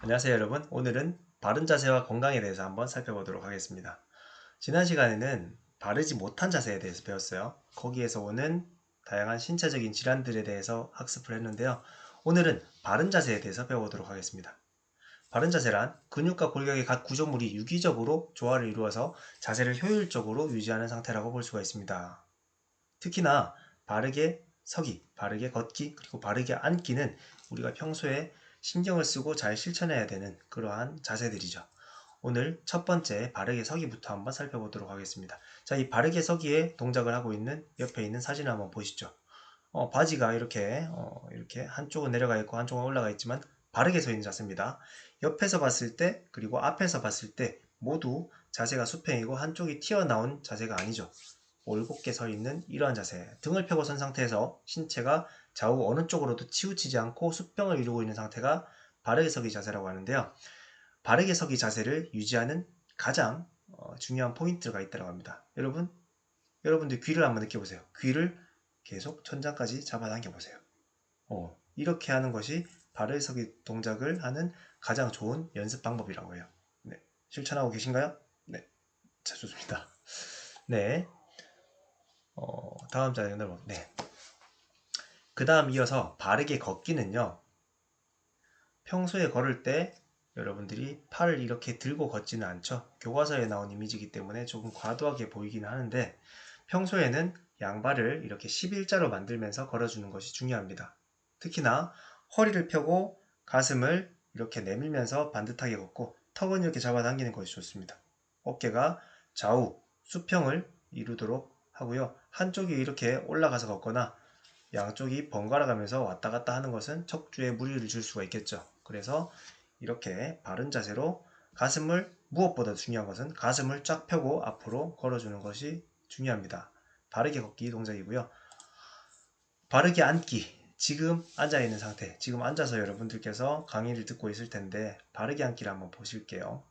안녕하세요 여러분. 오늘은 바른 자세와 건강에 대해서 한번 살펴보도록 하겠습니다. 지난 시간에는 바르지 못한 자세에 대해서 배웠어요. 거기에서 오는 다양한 신체적인 질환들에 대해서 학습을 했는데요. 오늘은 바른 자세에 대해서 배워보도록 하겠습니다. 바른 자세란 근육과 골격의 각 구조물이 유기적으로 조화를 이루어서 자세를 효율적으로 유지하는 상태라고 볼 수가 있습니다. 특히나 바르게 서기, 바르게 걷기, 그리고 바르게 앉기는 우리가 평소에 신경을 쓰고 잘 실천해야 되는 그러한 자세들이죠. 오늘 첫 번째 바르게 서기부터 한번 살펴보도록 하겠습니다. 자, 이 바르게 서기의 동작을 하고 있는 옆에 있는 사진을 한번 보시죠. 바지가 이렇게 한쪽은 내려가 있고 한쪽은 올라가 있지만 바르게 서 있는 자세입니다. 옆에서 봤을 때 그리고 앞에서 봤을 때 모두 자세가 수평이고 한쪽이 튀어나온 자세가 아니죠. 올곧게 서 있는 이러한 자세, 등을 펴고 선 상태에서 신체가 좌우 어느 쪽으로도 치우치지 않고 수평을 이루고 있는 상태가 바르게 서기 자세라고 하는데요. 바르게 서기 자세를 유지하는 가장 중요한 포인트가 있다고 합니다. 여러분들 귀를 한번 느껴보세요. 귀를 계속 천장까지 잡아당겨 보세요. 이렇게 하는 것이 바르게 서기 동작을 하는 가장 좋은 연습 방법이라고 해요. 네, 실천하고 계신가요? 네, 자, 좋습니다. 네, 다음 자세는 네. 그 다음 이어서 바르게 걷기는요. 평소에 걸을 때 여러분들이 팔을 이렇게 들고 걷지는 않죠. 교과서에 나온 이미지이기 때문에 조금 과도하게 보이기는 하는데 평소에는 양발을 이렇게 11자로 만들면서 걸어주는 것이 중요합니다. 특히나 허리를 펴고 가슴을 이렇게 내밀면서 반듯하게 걷고 턱은 이렇게 잡아당기는 것이 좋습니다. 어깨가 좌우 수평을 이루도록 하고요. 한쪽이 이렇게 올라가서 걷거나 양쪽이 번갈아 가면서 왔다 갔다 하는 것은 척추에 무리를 줄 수가 있겠죠. 그래서 이렇게 바른 자세로 가슴을, 무엇보다 중요한 것은 가슴을 쫙 펴고 앞으로 걸어주는 것이 중요합니다. 바르게 걷기 동작이고요. 바르게 앉기. 지금 앉아있는 상태, 지금 앉아서 여러분들께서 강의를 듣고 있을 텐데 바르게 앉기를 한번 보실게요.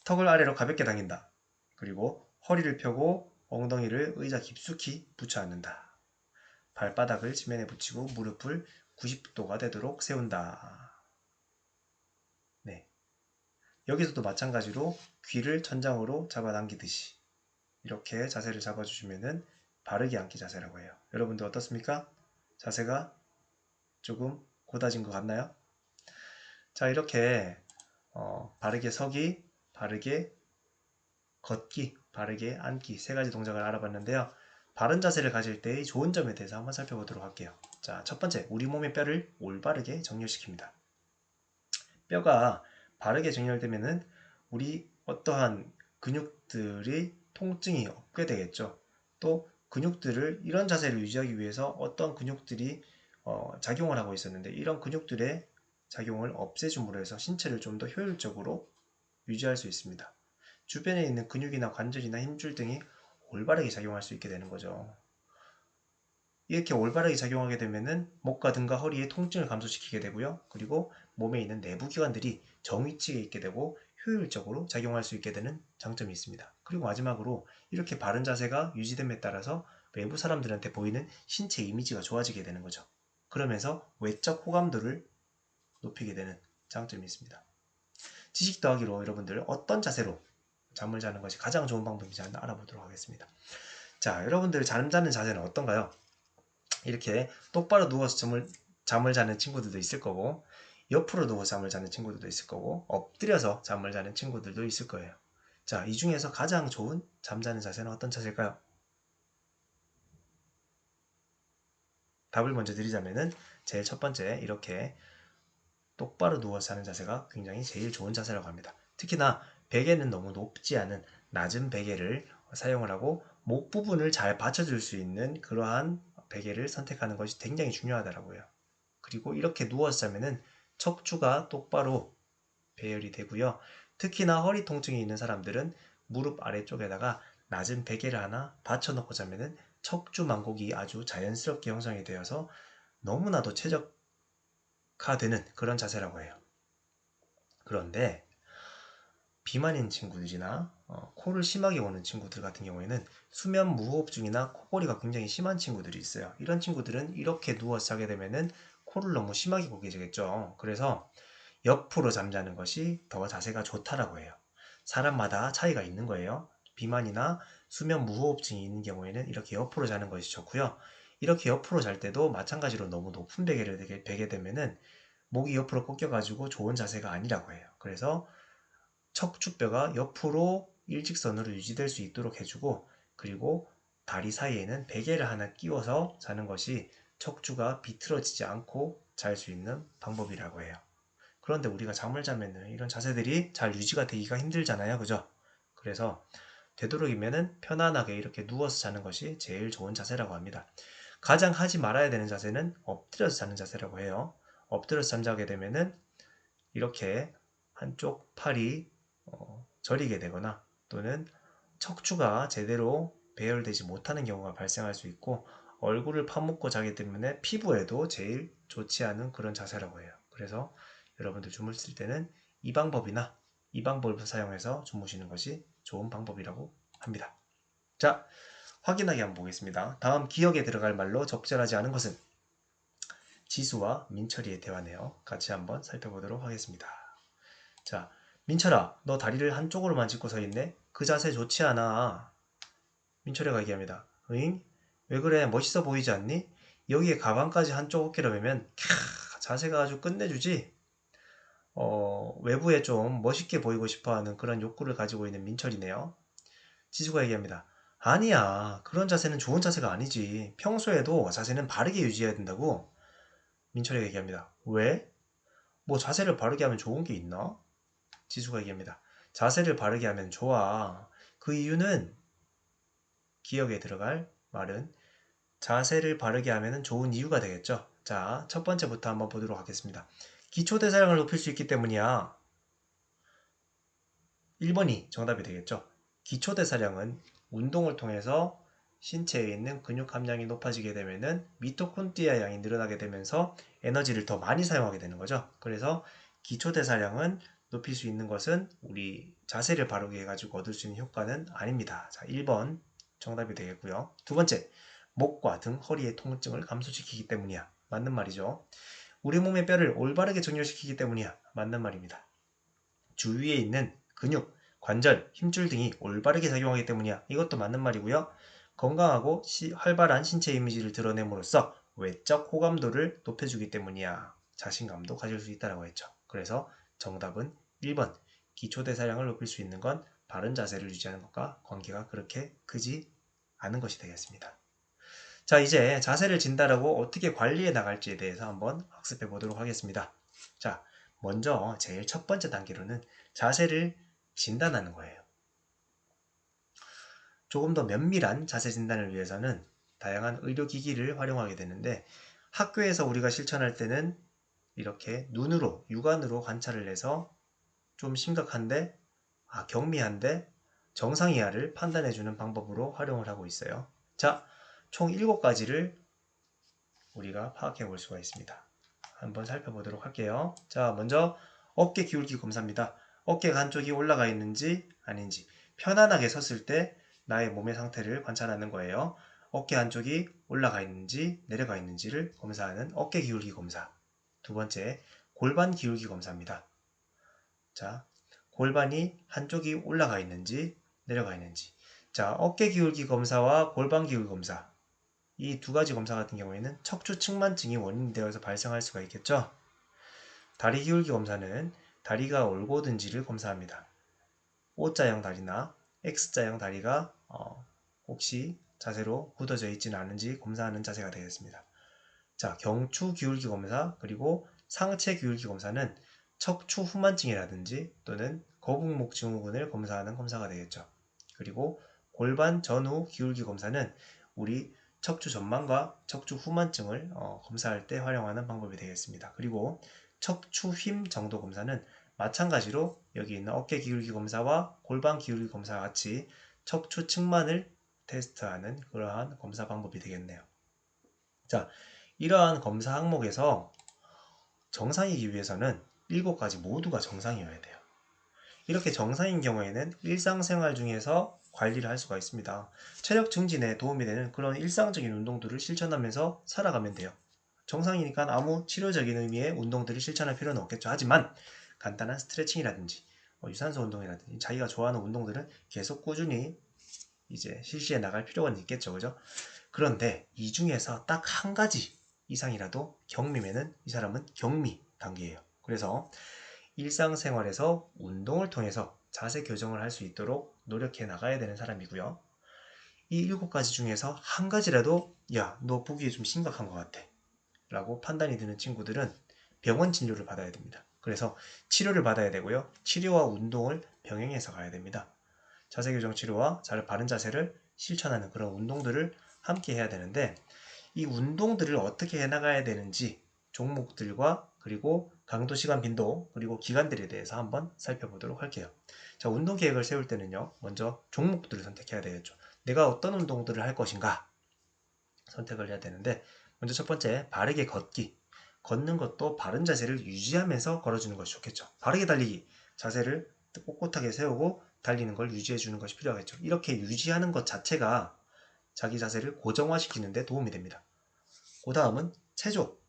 턱을 아래로 가볍게 당긴다. 그리고 허리를 펴고 엉덩이를 의자 깊숙이 붙여 앉는다. 발바닥을 지면에 붙이고 무릎을 90도가 되도록 세운다. 네. 여기서도 마찬가지로 귀를 천장으로 잡아당기듯이 이렇게 자세를 잡아주시면은 바르게 앉기 자세라고 해요. 여러분들 어떻습니까? 자세가 조금 곧아진 것 같나요? 자, 이렇게 바르게 서기, 바르게 걷기, 바르게 앉기 세 가지 동작을 알아봤는데요. 바른 자세를 가질 때의 좋은 점에 대해서 한번 살펴보도록 할게요. 자, 첫 번째, 우리 몸의 뼈를 올바르게 정렬시킵니다. 뼈가 바르게 정렬되면은 우리 어떠한 근육들이 통증이 없게 되겠죠. 또 근육들을 이런 자세를 유지하기 위해서 어떤 근육들이 작용을 하고 있었는데 이런 근육들의 작용을 없애줌으로 해서 신체를 좀 더 효율적으로 유지할 수 있습니다. 주변에 있는 근육이나 관절이나 힘줄 등이 올바르게 작용할 수 있게 되는 거죠. 이렇게 올바르게 작용하게 되면은 목과 등과 허리의 통증을 감소시키게 되고요. 그리고 몸에 있는 내부 기관들이 정위치에 있게 되고 효율적으로 작용할 수 있게 되는 장점이 있습니다. 그리고 마지막으로 이렇게 바른 자세가 유지됨에 따라서 외부 사람들한테 보이는 신체 이미지가 좋아지게 되는 거죠. 그러면서 외적 호감도를 높이게 되는 장점이 있습니다. 지식 더하기로 여러분들 어떤 자세로 잠을 자는 것이 가장 좋은 방법인지 알아보도록 하겠습니다. 자, 여러분들 잠 자는 자세는 어떤가요? 이렇게 똑바로 누워서 잠을 자는 친구들도 있을 거고, 옆으로 누워 잠을 자는 친구들도 있을 거고, 엎드려서 잠을 자는 친구들도 있을 거예요. 자, 이 중에서 가장 좋은 잠자는 자세는 어떤 자세일까요? 답을 먼저 드리자면은 제일 첫 번째 이렇게 똑바로 누워서 자는 자세가 굉장히 제일 좋은 자세라고 합니다. 특히나 베개는 너무 높지 않은 낮은 베개를 사용을 하고 목 부분을 잘 받쳐줄 수 있는 그러한 베개를 선택하는 것이 굉장히 중요하더라고요. 그리고 이렇게 누워서 자면은 척추가 똑바로 배열이 되고요. 특히나 허리 통증이 있는 사람들은 무릎 아래쪽에다가 낮은 베개를 하나 받쳐놓고 자면은 척추 만곡이 아주 자연스럽게 형성이 되어서 너무나도 최적화되는 그런 자세라고 해요. 그런데 비만인 친구들이나 코를 심하게 고는 친구들 같은 경우에는 수면 무호흡증이나 코골이가 굉장히 심한 친구들이 있어요. 이런 친구들은 이렇게 누워서 자게 되면은 코를 너무 심하게 고게 되겠죠. 그래서 옆으로 잠자는 것이 더 자세가 좋다라고 해요. 사람마다 차이가 있는 거예요. 비만이나 수면 무호흡증이 있는 경우에는 이렇게 옆으로 자는 것이 좋고요. 이렇게 옆으로 잘 때도 마찬가지로 너무 높은 베개를 베게 되면은 목이 옆으로 꺾여가지고 좋은 자세가 아니라고 해요. 그래서 척추뼈가 옆으로 일직선으로 유지될 수 있도록 해주고, 그리고 다리 사이에는 베개를 하나 끼워서 자는 것이 척추가 비틀어지지 않고 잘 수 있는 방법이라고 해요. 그런데 우리가 잠을 자면은 이런 자세들이 잘 유지가 되기가 힘들잖아요. 그죠? 그래서 되도록이면은 편안하게 이렇게 누워서 자는 것이 제일 좋은 자세라고 합니다. 가장 하지 말아야 되는 자세는 엎드려서 자는 자세라고 해요. 엎드려서 잠자게 되면은 이렇게 한쪽 팔이 저리게 되거나 또는 척추가 제대로 배열되지 못하는 경우가 발생할 수 있고, 얼굴을 파묻고 자기 때문에 피부에도 제일 좋지 않은 그런 자세라고 해요. 그래서 여러분들 주무실 때는 이 방법을 사용해서 주무시는 것이 좋은 방법이라고 합니다. 자, 확인하기 한번 보겠습니다. 다음 기억에 들어갈 말로 적절하지 않은 것은 지수와 민철이의 대화네요. 같이 한번 살펴보도록 하겠습니다. 자, 민철아, 너 다리를 한쪽으로만 짚고 서 있네? 그 자세 좋지 않아. 민철이가 얘기합니다. 으잉? 왜 그래? 멋있어 보이지 않니? 여기에 가방까지 한쪽 어깨로 매면 자세가 아주 끝내주지? 외부에 좀 멋있게 보이고 싶어하는 그런 욕구를 가지고 있는 민철이네요. 지수가 얘기합니다. 아니야. 그런 자세는 좋은 자세가 아니지. 평소에도 자세는 바르게 유지해야 된다고. 민철이가 얘기합니다. 왜? 뭐 자세를 바르게 하면 좋은 게 있나? 지수가 얘기합니다. 자세를 바르게 하면 좋아. 그 이유는 기억에 들어갈 말은 자세를 바르게 하면 좋은 이유가 되겠죠. 자, 첫 번째부터 한번 보도록 하겠습니다. 기초대사량을 높일 수 있기 때문이야. 1번이 정답이 되겠죠. 기초대사량은 운동을 통해서 신체에 있는 근육 함량이 높아지게 되면은 미토콘드리아 양이 늘어나게 되면서 에너지를 더 많이 사용하게 되는 거죠. 그래서 기초대사량은 높일 수 있는 것은 우리 자세를 바르게 해가지고 얻을 수 있는 효과는 아닙니다. 자, 1번 정답이 되겠고요. 두 번째, 목과 등 허리의 통증을 감소시키기 때문이야. 맞는 말이죠. 우리 몸의 뼈를 올바르게 정렬시키기 때문이야. 맞는 말입니다. 주위에 있는 근육, 관절, 힘줄 등이 올바르게 작용하기 때문이야. 이것도 맞는 말이고요. 건강하고 활발한 신체 이미지를 드러냄으로써 외적 호감도를 높여주기 때문이야. 자신감도 가질 수 있다고 했죠. 그래서 정답은 1번. 기초대사량을 높일 수 있는 건 바른 자세를 유지하는 것과 관계가 그렇게 크지 않은 것이 되겠습니다. 자, 이제 자세를 진단하고 어떻게 관리해 나갈지에 대해서 한번 학습해 보도록 하겠습니다. 자, 먼저 제일 첫 번째 단계로는 자세를 진단하는 거예요. 조금 더 면밀한 자세 진단을 위해서는 다양한 의료기기를 활용하게 되는데, 학교에서 우리가 실천할 때는 이렇게 눈으로, 육안으로 관찰을 해서 좀 심각한데, 경미한데 정상이하를 판단해주는 방법으로 활용을 하고 있어요. 자, 총 7가지를 우리가 파악해 볼 수가 있습니다. 한번 살펴보도록 할게요. 자, 먼저 어깨 기울기 검사입니다. 어깨가 한쪽이 올라가 있는지 아닌지, 편안하게 섰을 때 나의 몸의 상태를 관찰하는 거예요. 어깨 한쪽이 올라가 있는지 내려가 있는지를 검사하는 어깨 기울기 검사. 두 번째, 골반 기울기 검사입니다. 자, 골반이 한쪽이 올라가 있는지 내려가 있는지. 자, 어깨 기울기 검사와 골반 기울기 검사, 이 두 가지 검사 같은 경우에는 척추 측만증이 원인이 되어서 발생할 수가 있겠죠. 다리 기울기 검사는 다리가 올곧은지를 검사합니다. O자형 다리나 X자형 다리가 혹시 자세로 굳어져 있지는 않은지 검사하는 자세가 되겠습니다. 자, 경추 기울기 검사 그리고 상체 기울기 검사는 척추 후만증이라든지 또는 거북목 증후군을 검사하는 검사가 되겠죠. 그리고 골반 전후 기울기 검사는 우리 척추 전만과 척추 후만증을 검사할 때 활용하는 방법이 되겠습니다. 그리고 척추 휨 정도 검사는 마찬가지로 여기 있는 어깨 기울기 검사와 골반 기울기 검사와 같이 척추 측만을 테스트하는 그러한 검사 방법이 되겠네요. 자, 이러한 검사 항목에서 정상이기 위해서는 7가지 모두가 정상이어야 돼요. 이렇게 정상인 경우에는 일상생활 중에서 관리를 할 수가 있습니다. 체력 증진에 도움이 되는 그런 일상적인 운동들을 실천하면서 살아가면 돼요. 정상이니까 아무 치료적인 의미의 운동들을 실천할 필요는 없겠죠. 하지만 간단한 스트레칭이라든지 유산소 운동이라든지 자기가 좋아하는 운동들은 계속 꾸준히 이제 실시해 나갈 필요가 있겠죠. 그죠? 그런데 이 중에서 딱 한 가지 이상이라도 경미면은 이 사람은 경미 단계예요. 그래서 일상생활에서 운동을 통해서 자세 교정을 할 수 있도록 노력해 나가야 되는 사람이고요. 이 7가지 중에서 한 가지라도 야, 너 보기에 좀 심각한 것 같아 라고 판단이 드는 친구들은 병원 진료를 받아야 됩니다. 그래서 치료를 받아야 되고요. 치료와 운동을 병행해서 가야 됩니다. 자세교정 치료와 바른 자세를 실천하는 그런 운동들을 함께 해야 되는데 이 운동들을 어떻게 해나가야 되는지 종목들과 그리고 강도, 시간, 빈도 그리고 기간들에 대해서 한번 살펴보도록 할게요. 자, 운동 계획을 세울 때는요. 먼저 종목들을 선택해야 되겠죠. 내가 어떤 운동들을 할 것인가 선택을 해야 되는데 먼저 첫 번째, 바르게 걷기. 걷는 것도 바른 자세를 유지하면서 걸어주는 것이 좋겠죠. 바르게 달리기. 자세를 꼿꼿하게 세우고 달리는 걸 유지해 주는 것이 필요하겠죠. 이렇게 유지하는 것 자체가 자기 자세를 고정화시키는 데 도움이 됩니다. 그 다음은 체조.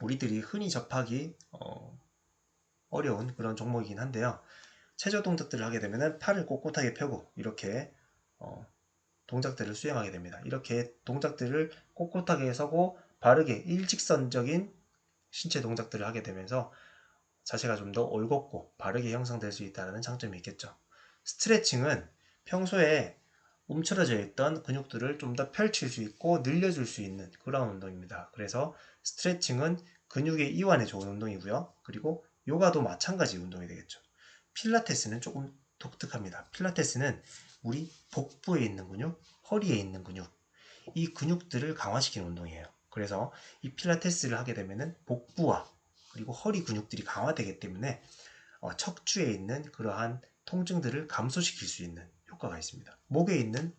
우리들이 흔히 접하기 어려운 그런 종목이긴 한데요. 체조 동작들을 하게 되면 팔을 꼿꼿하게 펴고 이렇게 동작들을 수행하게 됩니다. 이렇게 동작들을 꼿꼿하게 서고 바르게 일직선적인 신체 동작들을 하게 되면서 자세가 좀 더 올곧고 바르게 형성될 수 있다는 장점이 있겠죠. 스트레칭은 평소에 움츠러져 있던 근육들을 좀 더 펼칠 수 있고 늘려줄 수 있는 그런 운동입니다. 그래서 스트레칭은 근육의 이완에 좋은 운동이고요. 그리고 요가도 마찬가지 운동이 되겠죠. 필라테스는 조금 독특합니다. 필라테스는 우리 복부에 있는 근육, 허리에 있는 근육, 이 근육들을 강화시키는 운동이에요. 그래서 이 필라테스를 하게 되면 복부와 그리고 허리 근육들이 강화되기 때문에 척추에 있는 그러한 통증들을 감소시킬 수 있는 효과가 있습니다. 목에 있는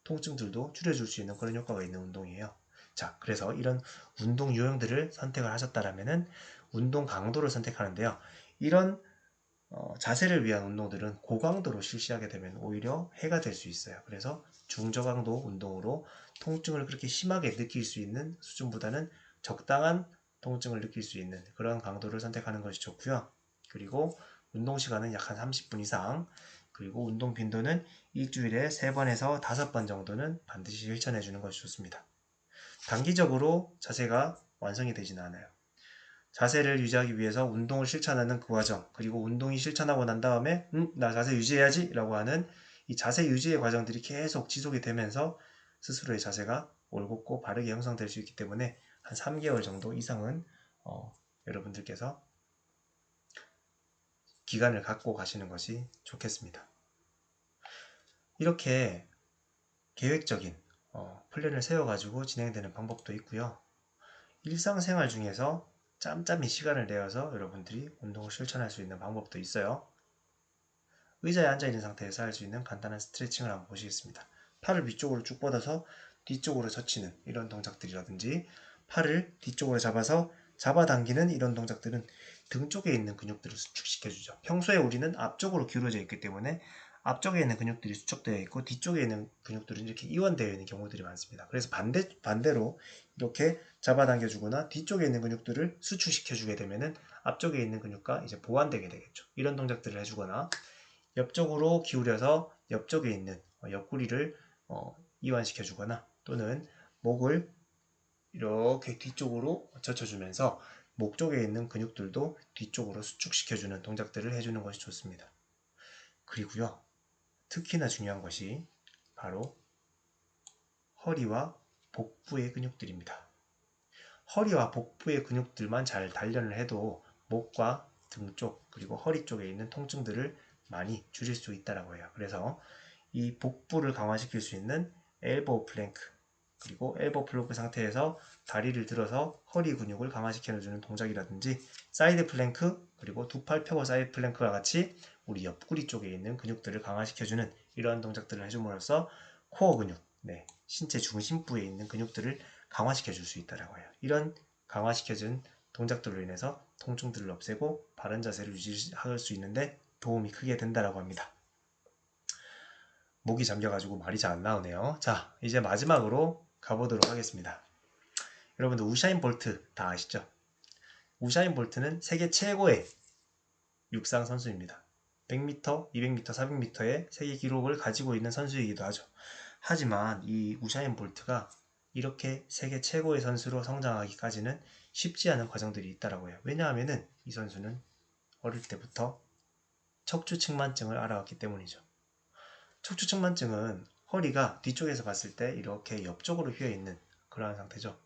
통증들도 줄여줄 수 있는 그런 효과가 있는 운동이에요. 자, 그래서 이런 운동 유형들을 선택을 하셨다면 운동 강도를 선택하는데요. 이런 자세를 위한 운동들은 고강도로 실시하게 되면 오히려 해가 될 수 있어요. 그래서 중저강도 운동으로 통증을 그렇게 심하게 느낄 수 있는 수준보다는 적당한 통증을 느낄 수 있는 그런 강도를 선택하는 것이 좋고요. 그리고 운동 시간은 약 한 30분 이상, 그리고 운동 빈도는 일주일에 3번에서 5번 정도는 반드시 실천해 주는 것이 좋습니다. 단기적으로 자세가 완성이 되지는 않아요. 자세를 유지하기 위해서 운동을 실천하는 그 과정, 그리고 운동이 실천하고 난 다음에 나 자세 유지해야지 라고 하는 이 자세 유지의 과정들이 계속 지속이 되면서 스스로의 자세가 올곧고 바르게 형성될 수 있기 때문에 한 3개월 정도 이상은 여러분들께서 기간을 갖고 가시는 것이 좋겠습니다. 이렇게 계획적인 플랜을 세워가지고 진행되는 방법도 있고요. 일상생활 중에서 짬짬이 시간을 내어서 여러분들이 운동을 실천할 수 있는 방법도 있어요. 의자에 앉아있는 상태에서 할 수 있는 간단한 스트레칭을 한번 보시겠습니다. 팔을 위쪽으로 쭉 뻗어서 뒤쪽으로 젖히는 이런 동작들이라든지 팔을 뒤쪽으로 잡아서 잡아당기는 이런 동작들은 등 쪽에 있는 근육들을 수축시켜주죠. 평소에 우리는 앞쪽으로 기울어져 있기 때문에 앞쪽에 있는 근육들이 수축되어 있고 뒤쪽에 있는 근육들은 이렇게 이완되어 있는 경우들이 많습니다. 그래서 반대로 이렇게 잡아당겨주거나 뒤쪽에 있는 근육들을 수축시켜주게 되면은 앞쪽에 있는 근육과 이제 보완되게 되겠죠. 이런 동작들을 해주거나 옆쪽으로 기울여서 옆쪽에 있는 옆구리를 이완시켜주거나 또는 목을 이렇게 뒤쪽으로 젖혀주면서 목 쪽에 있는 근육들도 뒤쪽으로 수축시켜주는 동작들을 해주는 것이 좋습니다. 그리고요, 특히나 중요한 것이 바로 허리와 복부의 근육들입니다. 허리와 복부의 근육들만 잘 단련을 해도 목과 등 쪽 그리고 허리 쪽에 있는 통증들을 많이 줄일 수 있다고 해요. 그래서 이 복부를 강화시킬 수 있는 엘보우 플랭크 그리고 엘보우 플랭크 상태에서 다리를 들어서 허리 근육을 강화시켜주는 동작이라든지 사이드 플랭크 그리고 두 팔 펴고 사이드 플랭크와 같이 우리 옆구리 쪽에 있는 근육들을 강화시켜주는 이러한 동작들을 해줌으로써 코어 근육, 신체 중심부에 있는 근육들을 강화시켜줄 수 있다고 해요. 이런 강화시켜준 동작들로 인해서 통증들을 없애고 바른 자세를 유지할 수 있는데 도움이 크게 된다고 합니다. 목이 잠겨가지고 말이 잘 안 나오네요. 자, 이제 마지막으로 가보도록 하겠습니다. 여러분들 우사인 볼트 다 아시죠? 우사인 볼트는 세계 최고의 육상 선수입니다. 100m, 200m, 400m의 세계 기록을 가지고 있는 선수이기도 하죠. 하지만 이 우사인 볼트가 이렇게 세계 최고의 선수로 성장하기까지는 쉽지 않은 과정들이 있다라고 해요. 왜냐하면은 이 선수는 어릴 때부터 척추측만증을 알아왔기 때문이죠. 척추측만증은 허리가 뒤쪽에서 봤을 때 이렇게 옆쪽으로 휘어있는 그러한 상태죠.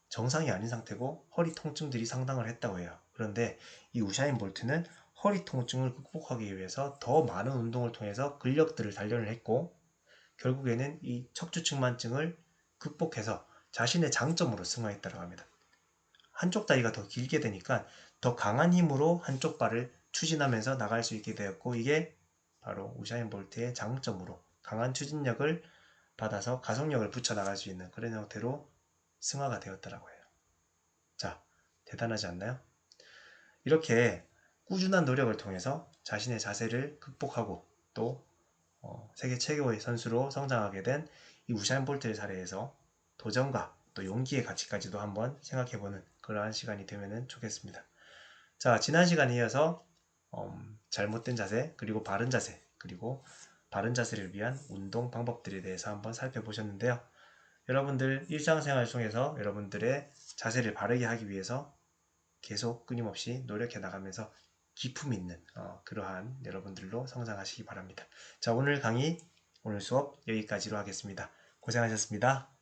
정상이 아닌 상태고 허리 통증들이 상당을 했다고 해요. 그런데 이 우사인 볼트는 허리 통증을 극복하기 위해서 더 많은 운동을 통해서 근력들을 단련을 했고 결국에는 이 척추측만증을 극복해서 자신의 장점으로 승화했다고 합니다. 한쪽 다리가 더 길게 되니까 더 강한 힘으로 한쪽 발을 추진하면서 나갈 수 있게 되었고 이게 바로 우사인 볼트의 장점으로 강한 추진력을 받아서 가속력을 붙여 나갈 수 있는 그런 형태로 승화가 되었다고 해요. 자, 대단하지 않나요? 이렇게 꾸준한 노력을 통해서 자신의 자세를 극복하고 또 세계 최고의 선수로 성장하게 된 이 우사인 볼트의 사례에서 도전과 또 용기의 가치까지도 한번 생각해보는 그러한 시간이 되면 좋겠습니다. 자, 지난 시간에 이어서 잘못된 자세, 그리고 바른 자세, 그리고 바른 자세를 위한 운동 방법들에 대해서 한번 살펴보셨는데요. 여러분들 일상생활 속에서 여러분들의 자세를 바르게 하기 위해서 계속 끊임없이 노력해 나가면서 기품 있는 그러한 여러분들로 성장하시기 바랍니다. 자, 오늘 강의, 오늘 수업 여기까지로 하겠습니다. 고생하셨습니다.